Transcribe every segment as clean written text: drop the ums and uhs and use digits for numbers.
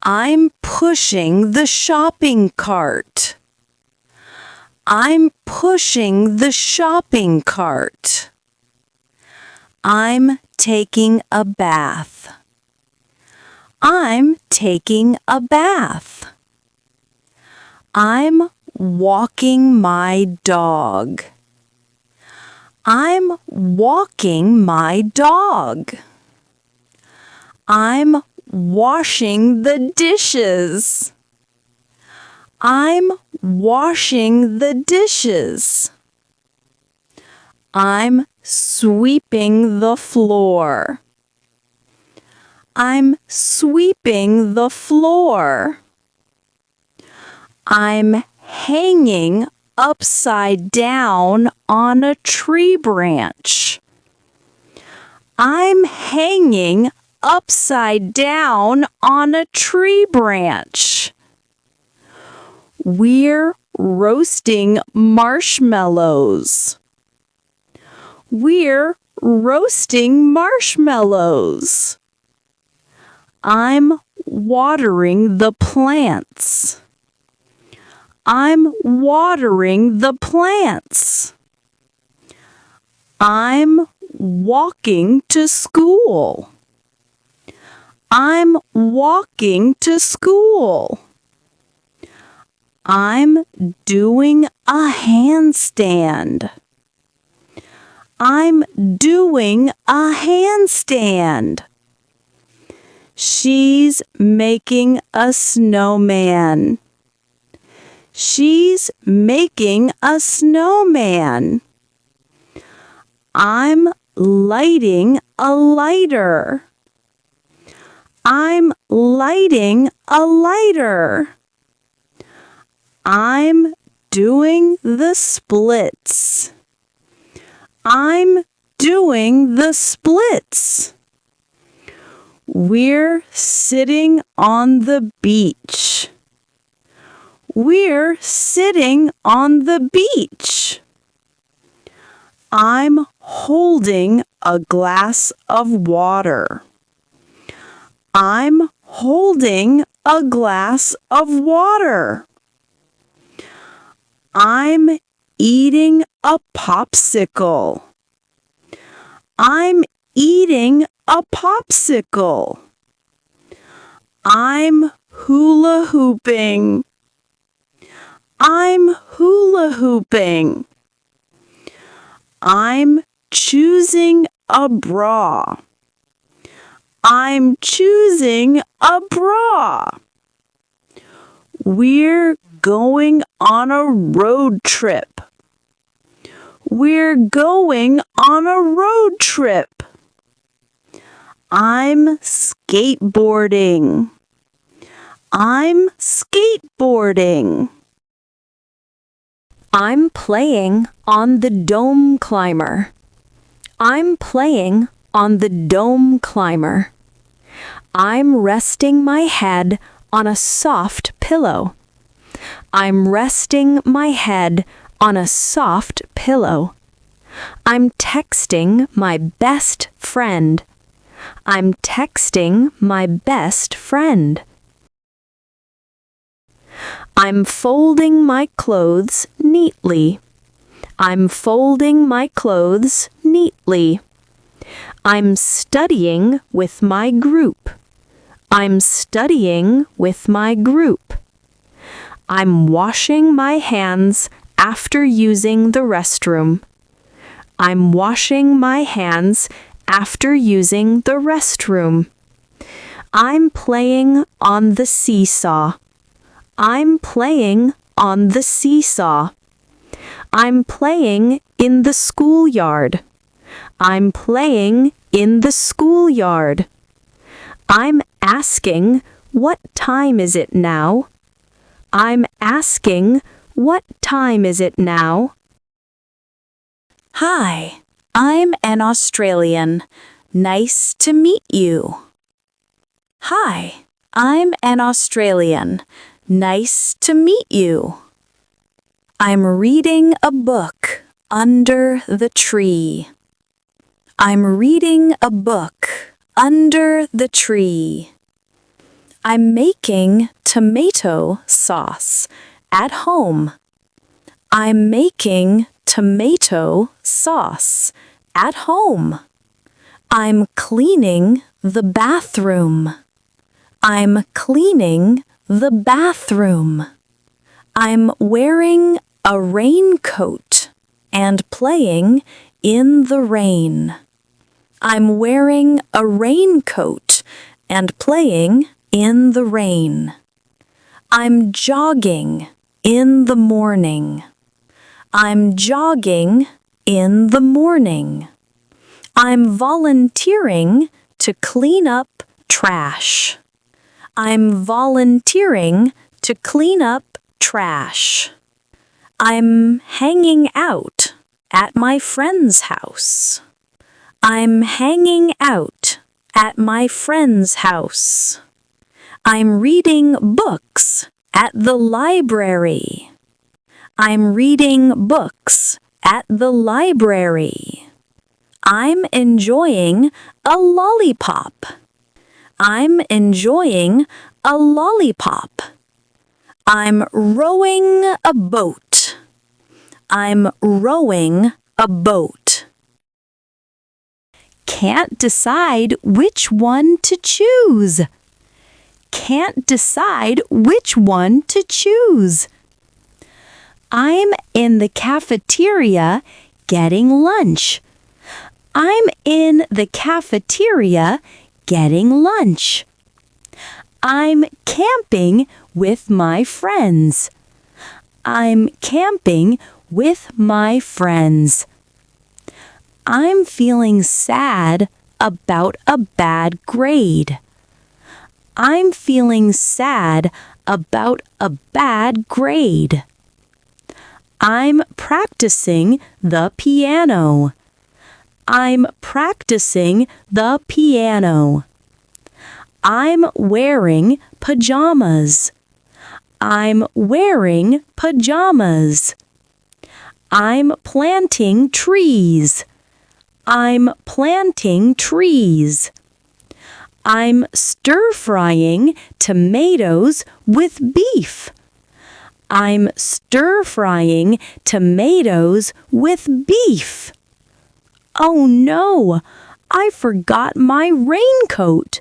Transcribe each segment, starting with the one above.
I'm pushing the shopping cart. I'm pushing the shopping cart. I'm taking a bath. I'm taking a bath. I'm walking my dog. I'm walking my dog. I'm washing the dishes. I'm washing the dishes. I'm sweeping the floor. I'm sweeping the floor. I'm hanging upside down on a tree branch. I'm hanging upside down on a tree branch. We're roasting marshmallows. We're roasting marshmallows. I'm watering the plants. I'm watering the plants. I'm walking to school. I'm walking to school. I'm doing a handstand. I'm doing a handstand. She's making a snowman. She's making a snowman. I'm lighting a lighter. I'm lighting a lighter. I'm doing the splits. I'm doing the splits. We're sitting on the beach. We're sitting on the beach. I'm holding a glass of water. I'm holding a glass of water. I'm eating a popsicle. I'm eating a popsicle. I'm hula hooping. I'm hula hooping. I'm choosing a bra. I'm choosing a bra. We're going on a road trip. We're going on a road trip. I'm skateboarding. I'm skateboarding. I'm playing on the dome climber. I'm playing on the dome climber. I'm resting my head on a soft pillow. I'm resting my head on a soft pillow. I'm texting my best friend. I'm texting my best friend. I'm folding my clothes neatly. I'm folding my clothes neatly. I'm studying with my group. I'm studying with my group. I'm washing my hands after using the restroom. I'm washing my hands after using the restroom. I'm playing on the seesaw. I'm playing on the seesaw. I'm playing in the schoolyard. I'm playing in the schoolyard. I'm asking, what time is it now? I'm asking, what time is it now? Hi, I'm an Australian. Nice to meet you. Hi, I'm an Australian. Nice to meet you. I'm reading a book under the tree. I'm reading a book under the tree. I'm making tomato sauce at home. I'm making tomato sauce at home. I'm cleaning the bathroom. I'm cleaning the bathroom. I'm wearing a raincoat and playing in the rain. I'm wearing a raincoat and playing in the rain. I'm jogging in the morning. I'm jogging in the morning. I'm volunteering to clean up trash. I'm volunteering to clean up trash. I'm hanging out at my friend's house. I'm hanging out at my friend's house. I'm reading books at the library. I'm reading books at the library. I'm enjoying a lollipop. I'm enjoying a lollipop. I'm rowing a boat. I'm rowing a boat. Can't decide which one to choose. Can't decide which one to choose. I'm in the cafeteria getting lunch. I'm in the cafeteria getting lunch. I'm camping with my friends. I'm camping with my friends. I'm feeling sad about a bad grade. I'm feeling sad about a bad grade. I'm practicing the piano. I'm practicing the piano. I'm wearing pajamas. I'm wearing pajamas. I'm planting trees. I'm planting trees. I'm stir-frying tomatoes with beef. I'm stir-frying tomatoes with beef. Oh no, I forgot my raincoat.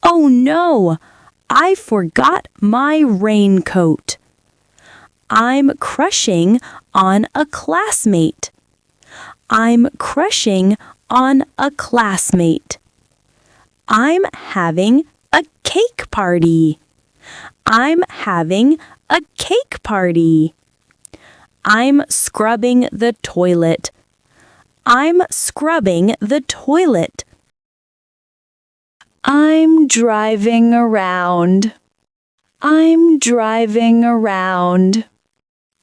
Oh no, I forgot my raincoat. I'm crushing on a classmate. I'm crushing on a classmate. I'm having a cake party. I'm having a cake party. I'm scrubbing the toilet. I'm scrubbing the toilet. I'm driving around. I'm driving around.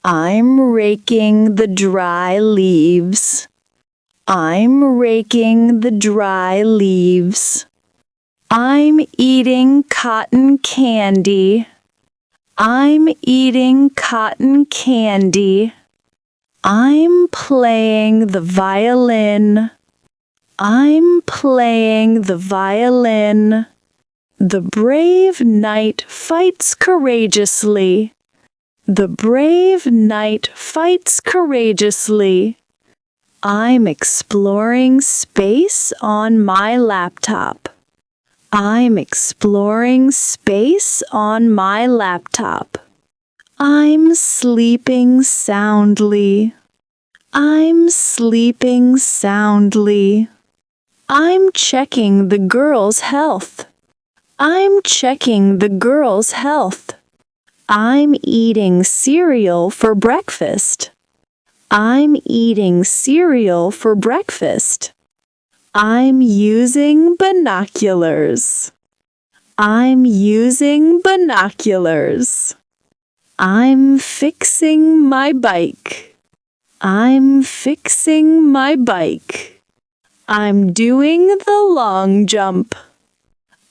I'm raking the dry leaves. I'm raking the dry leaves. I'm eating cotton candy. I'm eating cotton candy. I'm playing the violin. I'm playing the violin. The brave knight fights courageously. The brave knight fights courageously. I'm exploring space on my laptop. I'm exploring space on my laptop. I'm sleeping soundly. I'm sleeping soundly. I'm checking the girl's health. I'm checking the girl's health. I'm eating cereal for breakfast. I'm eating cereal for breakfast. I'm using binoculars. I'm using binoculars. I'm fixing my bike. I'm fixing my bike. I'm doing the long jump.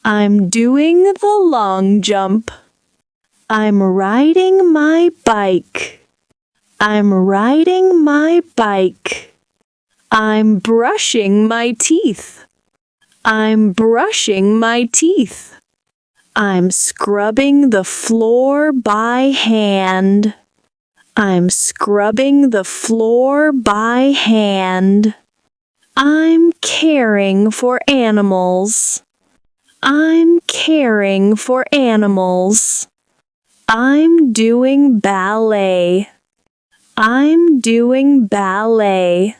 I'm doing the long jump. I'm riding my bike. I'm riding my bike. I'm brushing my teeth. I'm brushing my teeth. I'm scrubbing the floor by hand. I'm scrubbing the floor by hand. I'm caring for animals. I'm caring for animals. I'm doing ballet. I'm doing ballet.